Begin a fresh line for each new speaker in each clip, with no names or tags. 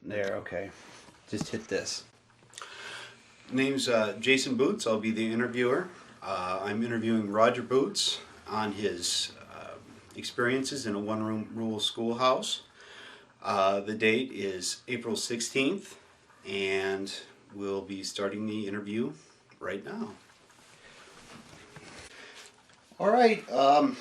There, okay. Just hit this. Name's Jason Butz. I'll be the interviewer. I'm interviewing Roger Butz on his experiences in a one-room rural schoolhouse. The date is April 16th, and we'll be starting the interview right now. All right. Well,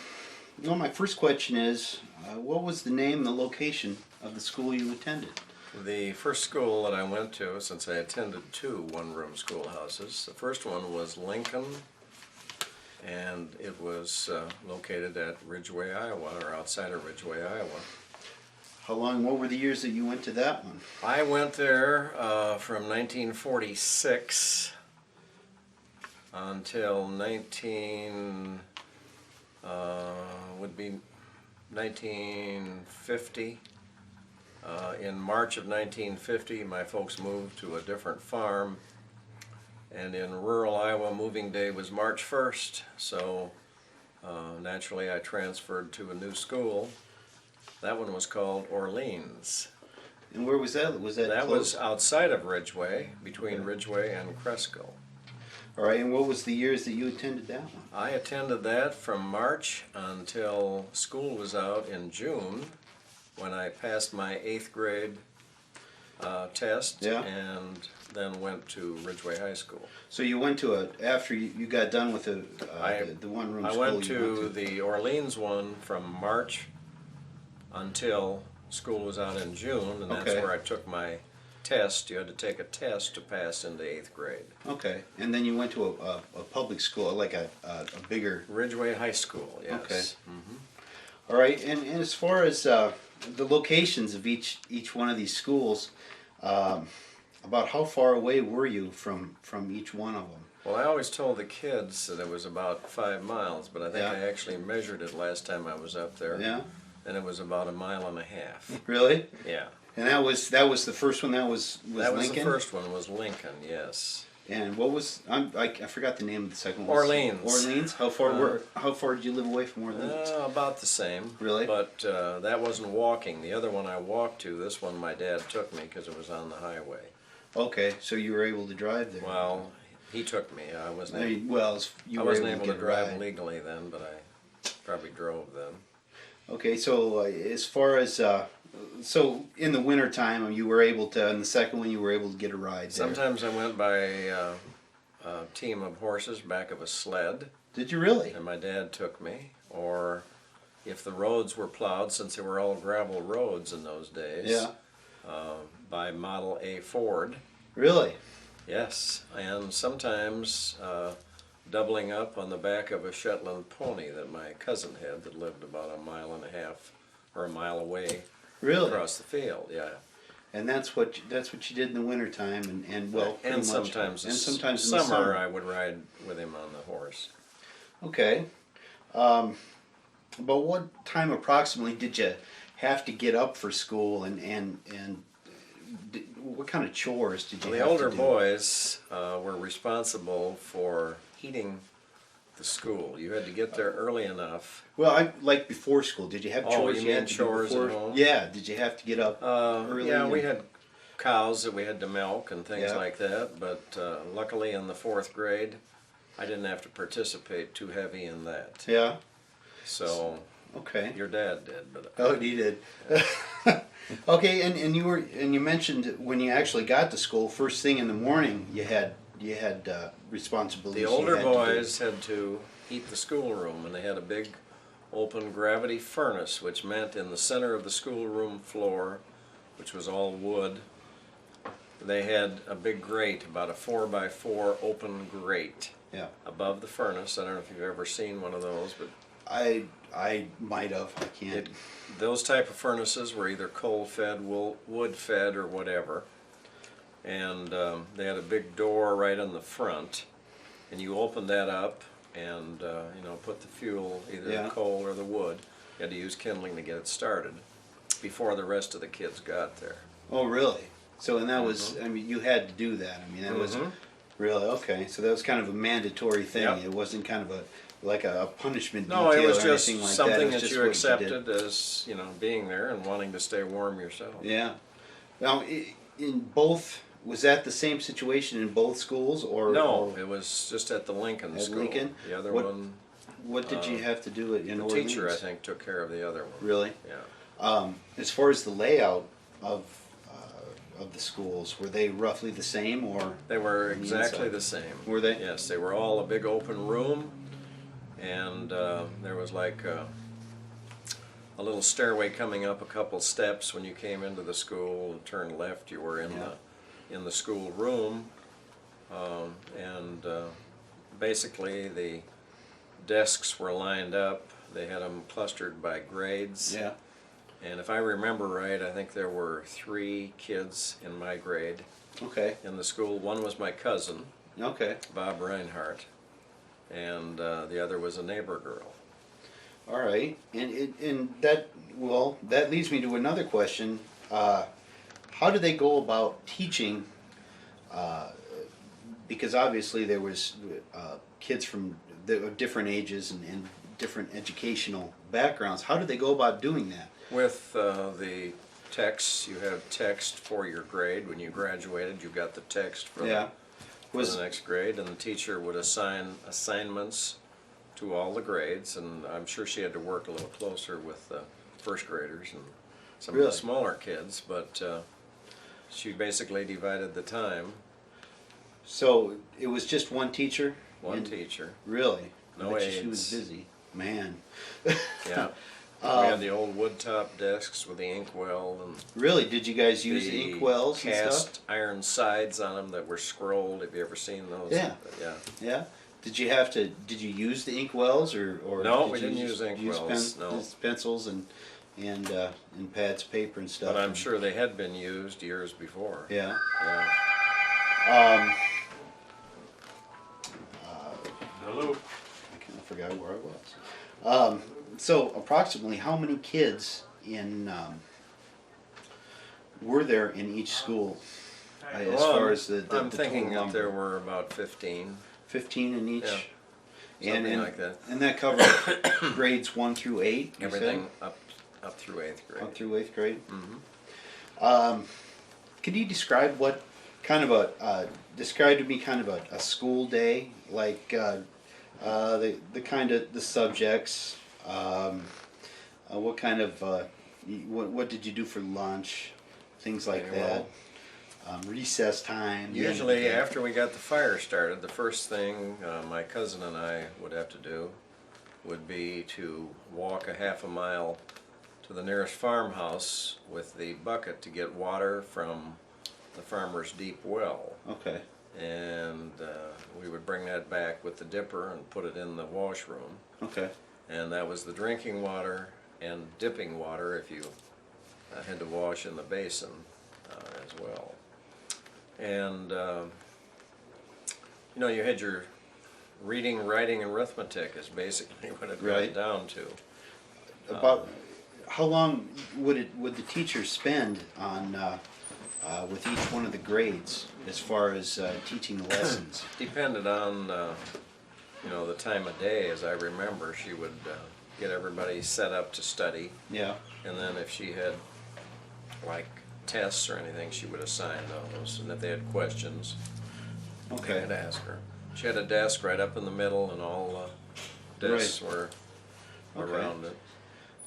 my first question is, what was the name and the location of the school you attended?
The first school that I went to, since I attended two one-room schoolhouses, the first one was Lincoln, and it was located at Ridgway, Iowa, or outside of Ridgway, Iowa.
What were the years that you went to that one?
I went there from 1946 until 1950. In March of 1950, my folks moved to a different farm, and in rural Iowa, moving day was March 1st, so naturally I transferred to a new school. That one was called Orleans.
And where was that?
That was outside of Ridgway, between Ridgway and Cresco.
All right, and what was the years that you attended that one?
I attended that from March until school was out in June, when I passed my 8th grade test, and then went to Ridgway High School.
So you went to after you got done with the one-room school.
I went to the Orleans one from March until school was out in June, and that's where I took my test. You had to take a test to pass into 8th grade.
Okay, and then you went to a public school, like a bigger...
Ridgway High School, yes.
Okay. All right, and as far as the locations of each one of these schools, about how far away were you from each one of them?
Well, I always told the kids that it was about 5 miles, but I think I actually measured it last time I was up there.
Yeah.
And it was about 1.5 miles.
Really?
Yeah.
And that was the first one. That was Lincoln.
That was the first one. Was Lincoln? Yes.
And what was I forgot the name of the second one.
Orleans.
Orleans. How far did you live away from Orleans?
About the same.
Really?
But that wasn't walking. The other one I walked to. This one my dad took me because it was on the highway.
Okay, so you were able to drive there.
Well, he took me. I wasn't.
You
I
were
wasn't
able
to drive legally then, but I probably drove then.
Okay, so as far as so in the winter time, you were able to. In the second one, you were able to get a ride there.
Sometimes I went by a team of horses back of a sled.
Did you really?
And my dad took me. Or if the roads were plowed, since they were all gravel roads in those days, by Model A Ford.
Really?
Yes, and sometimes doubling up on the back of a Shetland pony that my cousin had that lived about 1.5 miles or a mile away.
Really?
Across the field, yeah.
And that's what you did in the wintertime, and
sometimes in the summer I would ride with him on the horse.
Okay. About what time approximately did you have to get up for school, and what kind of chores did you have to do?
The older boys were responsible for heating the school. You had to get there early enough.
Well, like before school, did you have chores?
You had chores at home?
Yeah, did you have to get up early?
Yeah, we had cows that we had to milk and things like that, but luckily in the 4th grade, I didn't have to participate too heavy in that.
Yeah.
So,
okay.
Your dad did, but
he did. Yeah. Okay, and you mentioned when you actually got to school, first thing in the morning, you had responsibilities.
The older boys had to heat the schoolroom, and they had a big open gravity furnace, which meant in the center of the schoolroom floor, which was all wood, they had a big grate, about a 4x4 open grate above the furnace. I don't know if you've ever seen one of those, but
I might have. I can't.
Those type of furnaces were either coal-fed, wood-fed, or whatever. And they had a big door right on the front, and you opened that up and put the fuel, either the coal or the wood. You had to use kindling to get it started before the rest of the kids got there.
Oh, really? So, and that was, I mean, you had to do that. I mean, that was really, okay. So that was kind of a mandatory thing.
Yep.
It wasn't kind of like a punishment
No,
detail
it was
or
just
anything like
something
that.
that you accepted as, being there and wanting to stay warm yourself.
Yeah. Now, in both, was that the same situation in both schools, or
No,
or
it was just at the Lincoln
at
School.
Lincoln?
The other
What-
one,
What did you have to do in
the
Orleans?
teacher I think took care of the other one.
Really?
Yeah.
As far as the layout of the schools, were they roughly the same, or
They were
on the
exactly
inside?
the same.
Were they?
Yes, they were all a big open room, and there was like a little stairway coming up a couple steps when you came into the school and turned left. You were in
Yeah.
the school room, and basically the desks were lined up. They had them clustered by grades.
Yeah.
And if I remember right, I think there were 3 kids in my grade
Okay.
in the school. One was my cousin,
Okay.
Bob Reinhardt, and the other was a neighbor girl.
All right. And that, well, that leads me to another question. How do they go about teaching? Because obviously there was kids from different ages and different educational backgrounds. How do they go about doing that?
With the texts, you have text for your grade. When you graduated, you got the text for,
Yeah.
for the next grade, and the teacher would assign assignments to all the grades, and I'm sure she had to work a little closer with first graders and some of
Really?
the smaller kids, but she basically divided the time.
So it was just one teacher?
One
And-
teacher.
Really?
No
I bet you she was
aides.
busy. Man.
Yeah. We had the old wood top desks with the inkwell and
Really? Did you guys use
the
ink wells and
cast
stuff?
iron sides on them that were scrolled. Have you ever seen those?
Yeah.
Yeah.
Yeah. Did you use the ink wells or
No,
did
we
you
didn't use ink wells, no.
just pencils and pads, paper and stuff?
But I'm
and-
sure they had been used years before.
Yeah.
Yeah.
Hello. I kind of forgot where I was. So approximately how many kids were there in each school? As
Well,
far as the
I'm
the
thinking
total
that there
number?
were about 15.
15 in each.
Yeah. Something like that.
And that covered grades 1 through 8. you said?
Everything up through 8th grade.
Up through 8th grade.
Mm-hmm.
Could you describe what kind of describe to me kind of a school day, like the kind of the subjects, what kind of what did you do for lunch, things like
Okay,
that,
well,
recess time.
Usually after we got the fire started, the first thing my cousin and I would have to do would be to walk a half a mile to the nearest farmhouse with the bucket to get water from the farmer's deep well.
Okay.
And we would bring that back with the dipper and put it in the washroom.
Okay.
And that was the drinking water and dipping water if you had to wash in the basin as well. And you know, you had your reading, writing, and arithmetic is basically what it
Right.
got down to.
About how long would the teacher spend on with each one of the grades as far as teaching the lessons?
Depended on you know, the time of day. As I remember, she would get everybody set up to study,
Yeah.
and then if she had like tests or anything, she would assign those. And if they had questions,
Okay.
I'd ask her. She had a desk right up in the middle, and all desks were
Okay.
around it.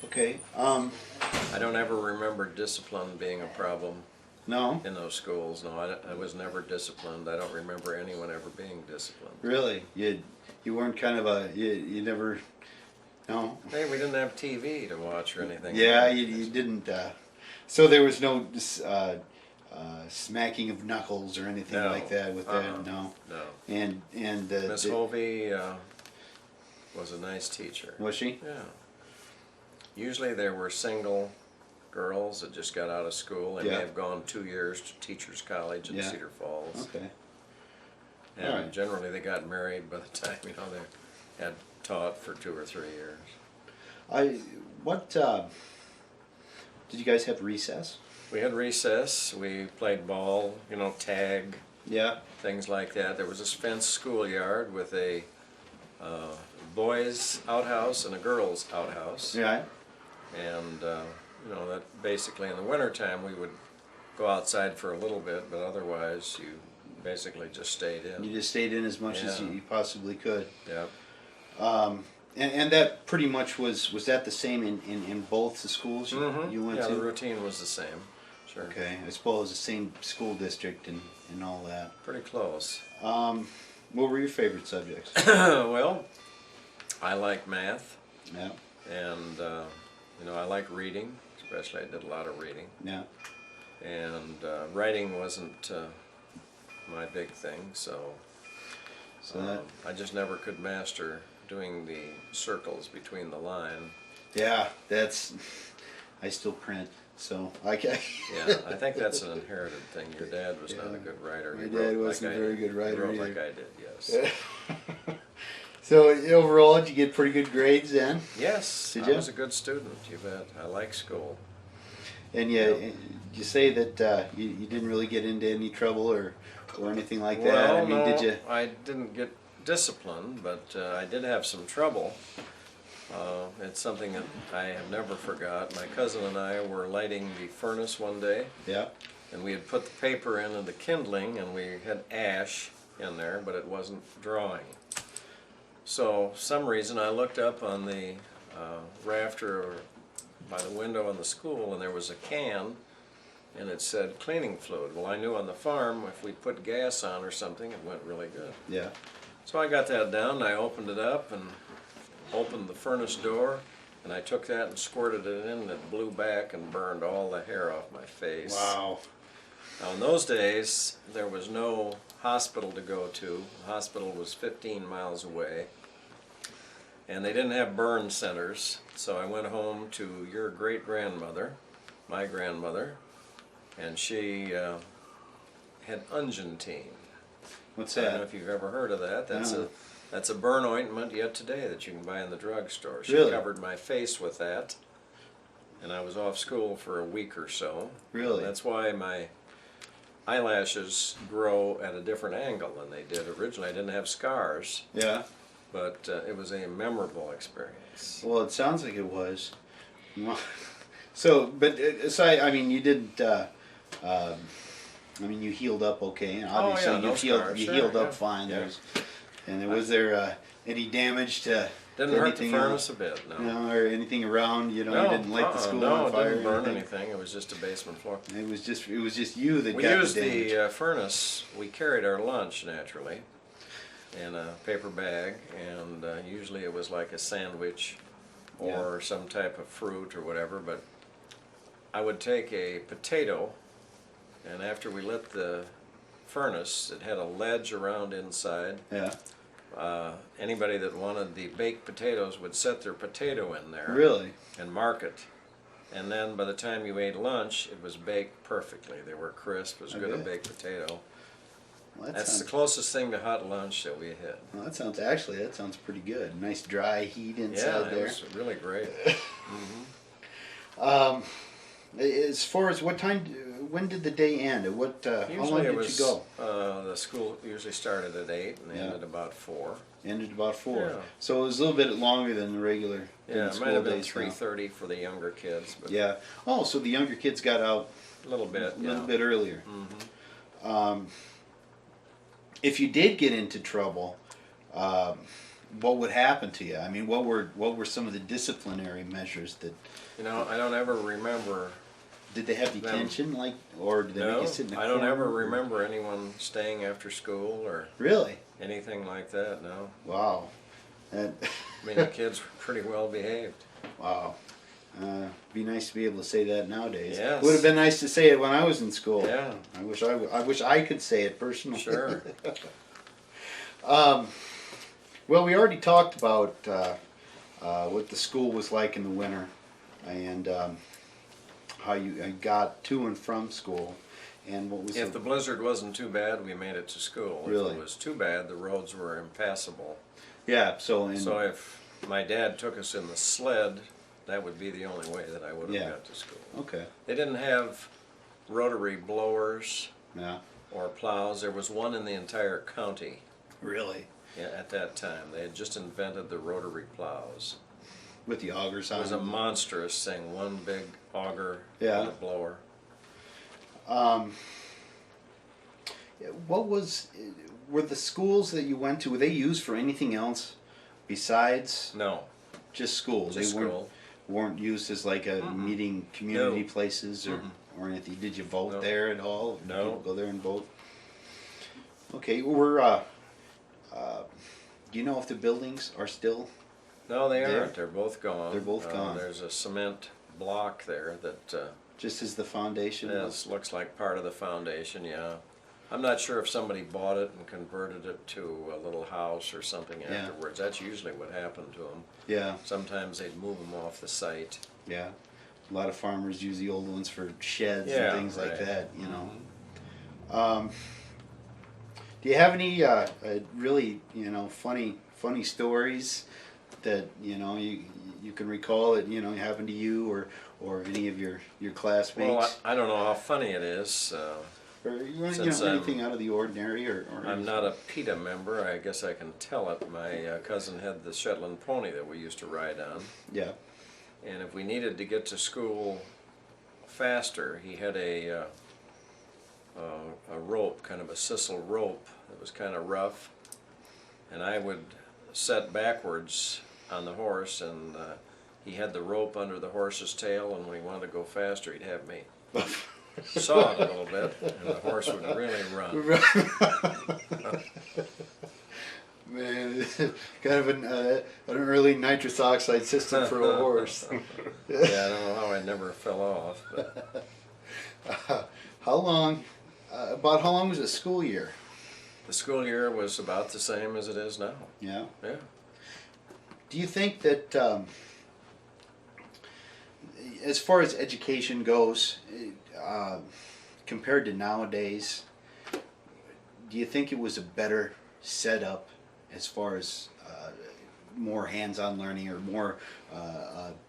Okay.
I don't ever remember discipline being a problem
No.
in those schools. No, I was never disciplined. I don't remember anyone ever being disciplined.
Really? You weren't kind of you never. No.
Hey, we didn't have TV to watch or anything.
Yeah, you didn't. So there was no smacking of knuckles or anything
No.
like that with that. No.
No.
And
Miss Hovey was a nice teacher.
was she?
Yeah. Usually there were single girls that just got out of school. They
Yeah.
may have gone 2 years to Teachers College in
Yeah.
Cedar Falls.
Okay.
And
All right.
generally they got married by the time, you know, they had taught for 2 or 3 years.
Did you guys have recess?
We had recess, we played ball, you know, tag,
Yeah.
things like that. There was this fenced schoolyard with a boys' outhouse and a girls' outhouse.
Yeah.
And, you know, that basically in the wintertime we would go outside for a little bit, but otherwise you basically just stayed in.
You just stayed in as much as
Yeah.
you possibly could.
Yep.
And that pretty much was that the same in both the schools you went
Yeah,
to?
the routine was the same. Sure.
Okay, I suppose the same school district and all that.
Pretty close.
What were your favorite subjects?
Well, I like math,
Yeah,
and you know, I like reading. Especially, I did a lot of reading.
yeah.
And writing wasn't my big thing, so
That,
I just never could master doing the circles between the line.
yeah, I still print, so I can.
Yeah, I think that's an inherited thing. Your dad was not a good writer.
My
He
dad
wrote
wasn't
like
a very good writer
He wrote
either.
like I did, yes.
So overall, did you get pretty good grades then?
Yes,
Did
I
ya?
was a good student, you bet. I like school.
And you say that you didn't really get into any trouble or anything like that.
Well,
I mean,
no,
did you?
I didn't get disciplined, but I did have some trouble. It's something that I have never forgot. My cousin and I were lighting the furnace one day,
Yeah.
and we had put the paper into the kindling, and we had ash in there, but it wasn't drawing. So, some reason I looked up on the rafter by the window in the school, and there was a can, and it said cleaning fluid. Well, I knew on the farm if we put gas on or something, it went really good.
Yeah.
So I got that down, and I opened it up and opened the furnace door, and I took that and squirted it in, and it blew back and burned all the hair off my face.
Wow.
Now, in those days, there was no hospital to go to. The hospital was 15 miles away, and they didn't have burn centers, so I went home to your great-grandmother, my grandmother, and she had ungentine.
What's
I don't know
that?
if you've ever heard of that.
No.
That's a burn ointment yet today that you can buy in the drugstore. She
Really?
covered my face with that, and I was off school for a week or so.
Really?
That's why my eyelashes grow at a different angle than they did originally. I didn't have scars,
Yeah.
but it was a memorable experience.
Well, it sounds like it was. So, but aside, I mean, you didn't. I mean, you healed up okay, and obviously
no
you healed.
scars,
You
sure,
healed up
yeah.
fine.
Yeah.
Was there any damage to
Didn't hurt the
anything
furnace
else?
a bit, no.
No, or anything around? You
No,
you didn't light the school
no,
on fire.
it didn't
or
burn
anything?
anything. It was just a basement floor.
It was just you that
We
got
used
the damage.
the furnace. We carried our lunch naturally in a paper bag, and usually it was like a sandwich or some type of fruit or whatever. But I would take a potato, and after we lit the furnace, it had a ledge around inside.
Yeah.
Anybody that wanted the baked potatoes would set their potato in there
Really?
and mark it. And then by the time you ate lunch, it was baked perfectly. They were crisp, as good a
Okay.
baked potato.
Well,
That's the
sounds,
closest thing to hot lunch that we had.
well, that sounds pretty good. Nice dry heat
Yeah,
inside
it
there.
was really great.
As far as what time, when did the day end? At what? How long
Usually
did
it was,
you go?
the school usually started at 8 and
Yeah.
ended about 4.
Ended about 4.
Yeah.
So it was a little bit longer than the regular. than
Yeah,
the
it
school
might have been
days now.
3:30 for the younger kids, but
Yeah. Oh, so the younger kids got out
a little bit.
a little
yeah.
bit earlier.
Mhm.
If you did get into trouble, what would happen to you? I mean, what were some of the disciplinary measures that?
You know, I don't ever remember.
Did they have detention, or did they make
No,
you sit in a
I don't
corner?
ever remember anyone staying after school or
Really?
anything like that. No,
Wow. That,
I mean the kids were pretty well behaved.
wow. Be nice to be able to say that nowadays.
Yes.
Would have been nice to say it when I was in school.
Yeah.
I wish I could say it personally.
Sure.
Well, we already talked about what the school was like in the winter, and how you got to and from school, and what was
If the blizzard wasn't too bad, we made it to school.
Really?
If it was too bad, the roads were impassable.
yeah. So
So if my dad took us in the sled, that would be the only way that I would have
Yeah.
got to school.
okay.
They didn't have rotary blowers
Yeah.
or plows. There was one in the entire county
Really.
at that time. They had just invented the rotary plows.
With the augers
It
on.
was a monstrous thing, one big auger
Yeah.
with a blower.
Um, what were the schools that you went to? Were they used for anything else besides
No,
just school?
just
They
school.
weren't used as like a meeting community places or anything. Did you vote
No.
there at all? Did
No.
people go there and vote? Okay, do you know if the buildings are still?
No, they
There?
aren't. They're both gone.
They're both gone.
There's a cement block there that
Just as the foundation was?
looks like part of the foundation, yeah. I'm not sure if somebody bought it and converted it to a little house or something
Yeah.
afterwards. That's usually what happened to them.
Yeah,
Sometimes they'd move them off the site.
yeah. A lot of farmers use the old ones for sheds
Yeah,
and things like
right.
that, you know. Do you have any really, funny stories that you can recall that happened to you or any of your classmates?
Well, I don't know how funny it is.
or
since
anything out of the ordinary or
I'm not a PETA member. I guess I can tell it. My cousin had the Shetland pony that we used to ride on.
Yeah.
And if we needed to get to school faster, he had a rope, kind of a sisal rope that was kind of rough, and I would set backwards on the horse, and he had the rope under the horse's tail, and when he wanted to go faster, he'd have me saw it a little bit, and the horse would really run.
Man, kind of an early nitrous oxide system for a horse.
Yeah, I don't know how I never fell off. But
How long? About how long was the school year?
the school year was about the same as it is now.
Yeah.
Yeah.
Do you think that, as far as education goes, compared to nowadays, do you think it was a better setup as far as more hands-on learning or more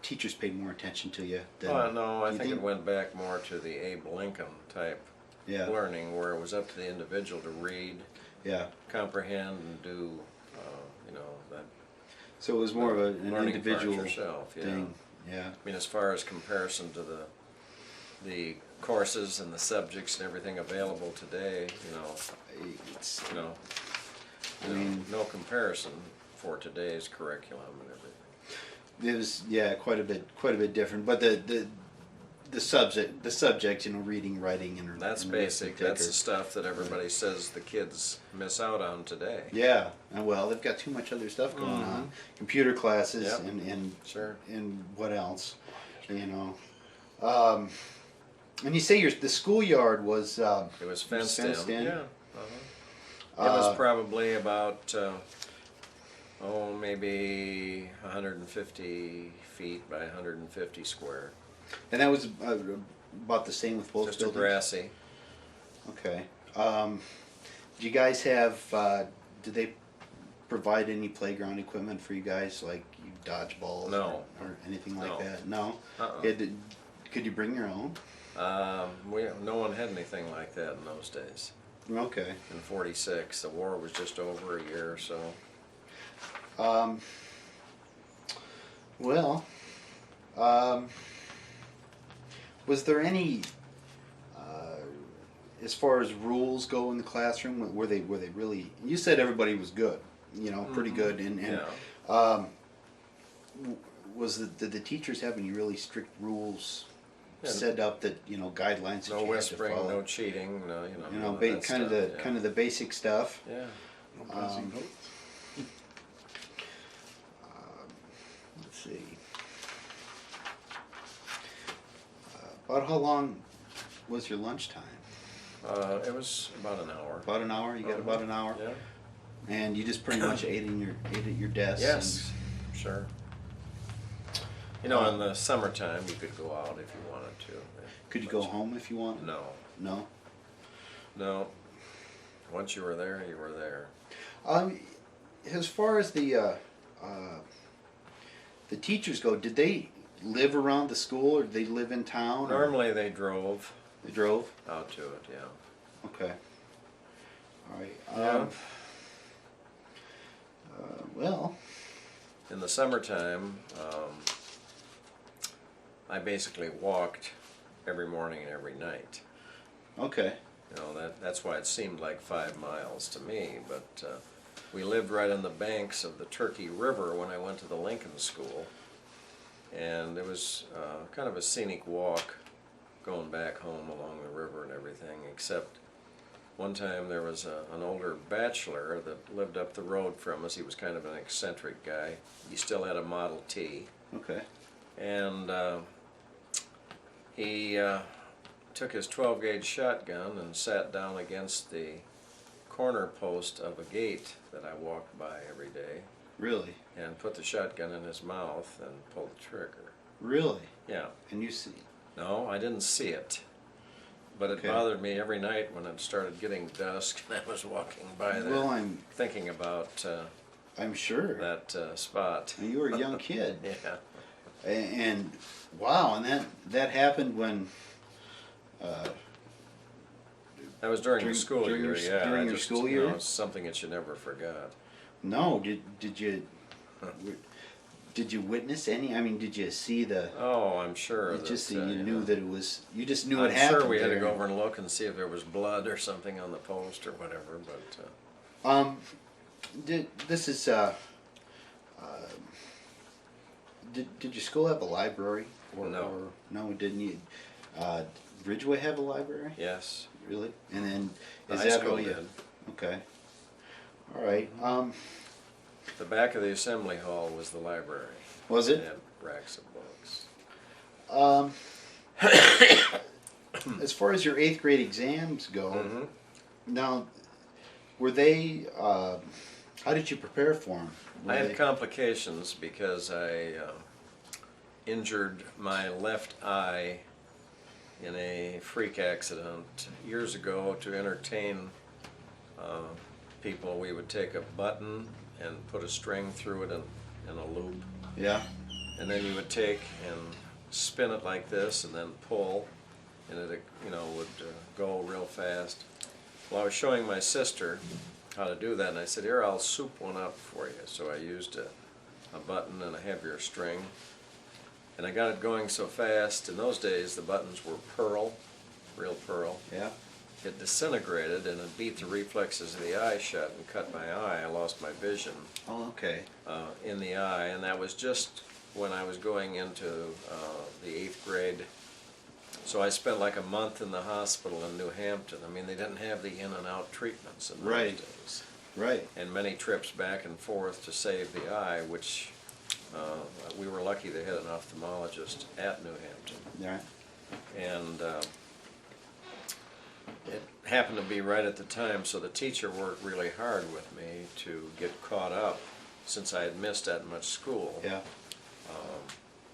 teachers paid more attention to you?
No, I
do you
think it went back more to the Abe Lincoln type
Yeah.
learning, where it was up to the individual to read,
Yeah.
comprehend, and do, that
So it was more of an
learning
individual
part yourself. Yeah.
thing. Yeah.
I mean, as far as comparison to the courses and the subjects and everything available today,
It's,
I mean, no comparison for today's curriculum and everything.
it was quite a bit different. But the subject, reading, writing, and
That's
and
basic.
arithmetic
That's
are-
the stuff that everybody says the kids miss out on today.
Yeah, and well, they've got too much other stuff going on. Computer classes
Yep.
and
Sure.
and what else, And you say the schoolyard was
It was fenced in. Yeah.
Uh,
It was probably about, maybe 150 feet by 150 square.
and that was about the same with both
Just a
buildings.
grassy.
Okay. Do you guys have? Did they provide any playground equipment for you guys, like you dodgeballs
No.
or anything like
No.
that? No.
Uh-uh.
Could you bring your own?
No one had anything like that in those days.
Okay.
In '46, the war was just over a year or so.
Well, was there any, as far as rules go in the classroom, were they really? You said everybody was good, pretty good, and
Yeah.
did the teachers have any really strict rules
Yeah.
set up that guidelines that
No
you
whispering,
had to follow?
no cheating, no, none of
ba-
that
kind of
stuff,
the
yeah.
kind of the basic stuff.
Yeah.
No passing notes.
Let's see. About how long was your lunchtime?
It was about an hour.
About an hour. You got about an hour,
Yeah.
and you just pretty much ate at your desk.
Yes, sure. In the summertime, you could go out if you wanted to.
Could you go home if you wanted?
No,
No.
no. Once you were there, you were there.
As far as the teachers go, did they live around the school or did they live in town? or-
Normally, they drove
They drove.
out to it. Yeah.
Okay. All right.
Yeah.
Well.
In the summertime, I basically walked every morning and every night.
Okay.
You know, that's why it seemed like 5 miles to me, but we lived right on the banks of the Turkey River when I went to the Lincoln School, and it was kind of a scenic walk going back home along the river and everything, except one time there was an older bachelor that lived up the road from us. He was kind of an eccentric guy. He still had a Model T.
Okay.
And he took his 12-gauge shotgun and sat down against the corner post of a gate that I walked by every day
Really?
and put the shotgun in his mouth and pulled the trigger.
Really?
Yeah.
And you see?
No, I didn't see it. But it
Okay.
bothered me every night when it started getting dusk and I was walking by there
Well,
thinking about
I'm sure.
that spot.
You were a young kid.
Yeah.
And wow, and that happened when
That was during
During-
the school
during
year,
your-
yeah.
during
I
your
just,
school
you know,
year?
it's something that you never forgot.
no, did you witness any? I mean, did you see the?
Oh, I'm sure.
It's just that
that,
you
you
knew
know,
that it was. You just knew it
I'm
happened.
sure we had to
there.
go over and look and see if there was blood or something on the post or whatever, but
This is. Did your school have a library?
No.
Or, no, it didn't. Ridgeway have a library?
yes,
Really? And then
the
is
high
that
school
how you?
did.
Okay. All right.
The back of the assembly hall was the library.
Was
They
it?
had racks of books.
As far as your 8th grade exams go,
Mhm.
now, were they? How did you prepare for them?
I had complications because I injured my left eye in a freak accident years ago. To entertain people, we would take a button and put a string through it in a loop,
Yeah.
and then you would take and spin it like this and then pull, and it would go real fast. Well, I was showing my sister how to do that, and I said, here, I'll soup one up for you. So I used a button and a heavier string, and I got it going so fast. In those days, the buttons were pearl, real pearl.
Yeah.
It disintegrated, and it beat the reflexes of the eye shut and cut my eye. I lost my vision
Oh, okay.
in the eye, and that was just when I was going into the 8th grade. So I spent like a month in the hospital in New Hampton. I mean, they didn't have the in and out treatments in those
Right.
days.
Right.
And many trips back and forth to save the eye, which we were lucky they had an ophthalmologist at New Hampton.
Yeah.
And it happened to be right at the time, so the teacher worked really hard with me to get caught up since I had missed that much school,
Yeah.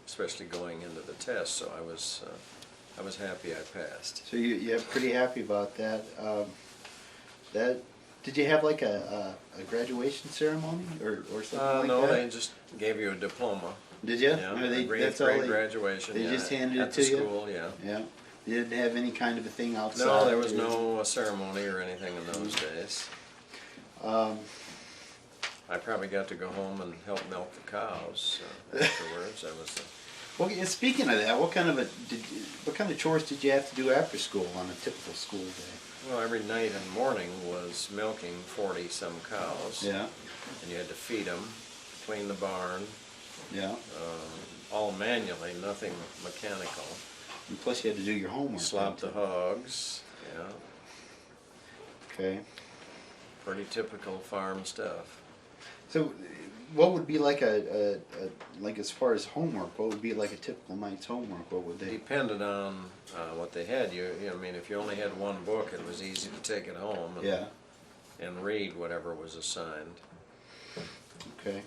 especially going into the test. So I was happy I passed.
So you're pretty happy about that. Did you have like a graduation ceremony or something like
No,
that?
they just gave you a diploma.
Did you?
Yeah,
Or
a grade
that's all
grade
they.
graduation.
they
yeah,
just handed
at
it
the
to you?
school, yeah.
Yeah. You didn't have any kind of a thing outside.
No, there was
or-
no ceremony or anything in those days.
Um,
I probably got to go home and help milk the cows afterwards. That was
well, yeah, speaking of that, what kind of chores did you have to do after school on a typical school day?
well, every night and morning was milking 40-some cows.
Yeah.
And you had to feed them, clean the barn,
Yeah.
all manually, nothing mechanical.
And plus, you had to do your homework.
Slop the
didn't you?
hogs, yeah,
Okay.
pretty typical farm stuff.
So, what would be like like as far as homework? What would be like a typical night's homework? What would they?
Depended on what they had. I mean, if you only had one book, it was easy to take it home and,
Yeah.
and read whatever was assigned.
Okay.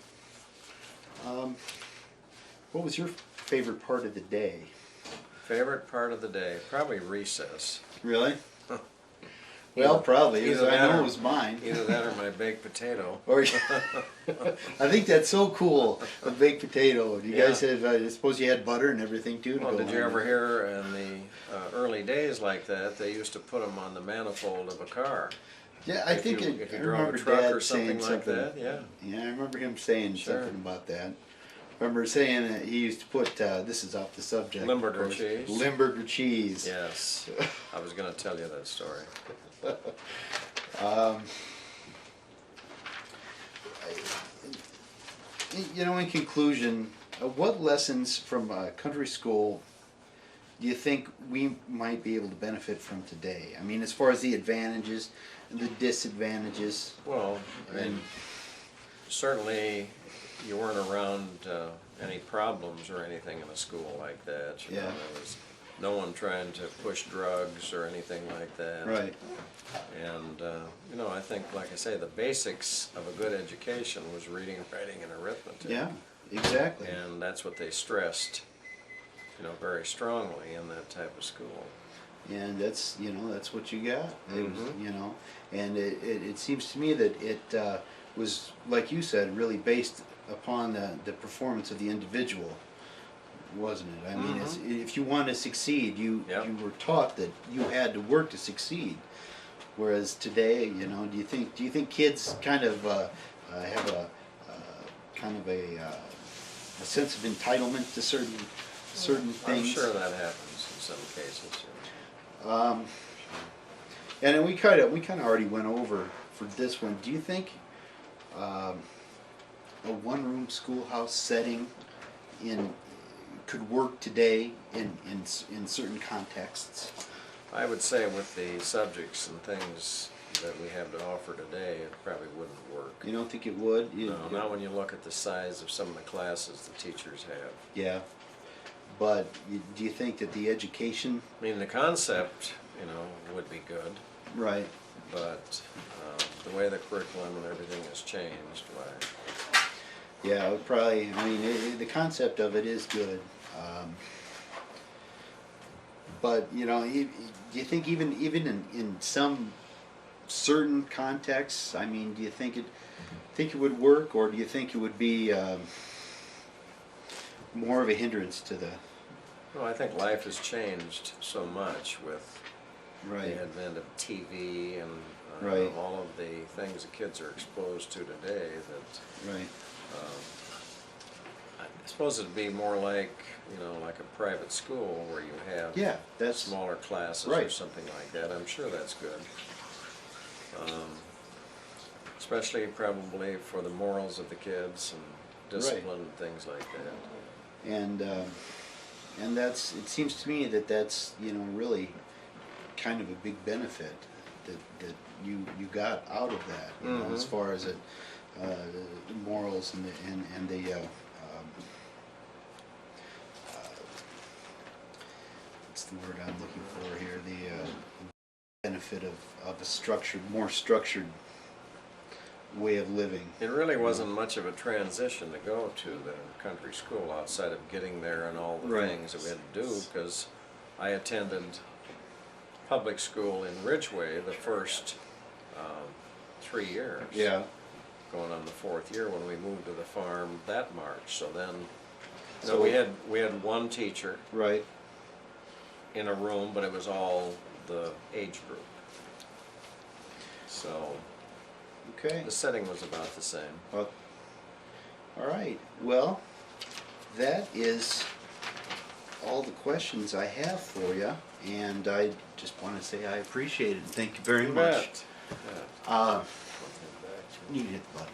What was your favorite part of the day?
Favorite part of the day? Probably recess.
Really? Well, probably.
Either
I
that
know
or-
it was mine.
Either that or my baked potato.
Or, I think that's so cool, a baked potato. You
Yeah.
guys have, I suppose you had butter and everything too. To
Well,
go
did you
on
ever
it.
hear in the early days like that, they used to put them on the manifold of a car?
Yeah, I
If
think
you,
it,
if you
I
drove
remember
a truck
Dad
or something
saying
like
something.
that, yeah.
Yeah, I remember him saying
Sure.
something about that. remember saying that he used to put, this is off the subject. of
Limburger
course,
cheese.
Limburger cheese.
Yes, I was going to tell you that story.
You know, in conclusion, what lessons from country school do you think we might be able to benefit from today? I mean, as far as the advantages and the disadvantages.
Well, I mean, certainly you weren't around any problems or anything in a school like that. You know,
Yeah.
there was no one trying to push drugs or anything like that.
Right.
And, you know, I think, like I say, the basics of a good education was reading, writing, and arithmetic.
Yeah, exactly.
And that's what they stressed, you know, very strongly in that type of school.
And that's, you know, that's what you got. It was,
Mhm.
you know, and it seems to me that it was, like you said, really based upon the performance of the individual, wasn't it? I mean, if you want to succeed,
Yep.
you were taught that you had to work to succeed. Whereas today, you know, do you think kids kind of have a kind of a sense of entitlement to certain things?
I'm sure that happens in some cases.
And then we kind of already went over for this one. Do you think a one-room schoolhouse setting could work today in certain contexts?
I would say with the subjects and things that we have to offer today, it probably wouldn't work.
You don't think it would?
No, not when you look at the size of some of the classes the teachers have.
Yeah. But do you think that the education?
I mean, the concept, you know, would be good,
Right.
but the way the curriculum and everything has changed, why?
Yeah, it would probably. I mean, the concept of it is good. But you know, do you think even in some certain contexts, I mean, do you think it would work, or do you think it would be more of a hindrance to the?
Well, I think life has changed so much with
Right.
the advent of TV and
Right.
all of the things that kids are exposed to today that
Right.
I suppose it'd be more like, you know, like a private school where you have
Yeah, that's
smaller classes or
right.
something like that. I'm sure that's good. Especially probably for the morals of the kids and discipline and things like that.
And that's. It seems to me that that's, you know, really kind of a big benefit that you got out of that, you know, as far as the morals and the what's the word I'm looking for here? The benefit of a more structured way of living.
It really wasn't much of a transition to go to the country school outside of getting there and all the
Right.
things that we had to do, because I attended public school in Ridgeway the first 3 years.
Yeah.
Going on the 4th year when we moved to the farm that March. So then,
So-
we had one teacher
Right.
in a room, but it was all the age group. So
Okay.
the setting was about the same.
Well, all right. Well, that is all the questions I have for you, and I just want to say I appreciate it. Thank you very much.
Bet. Yeah.
You hit the button.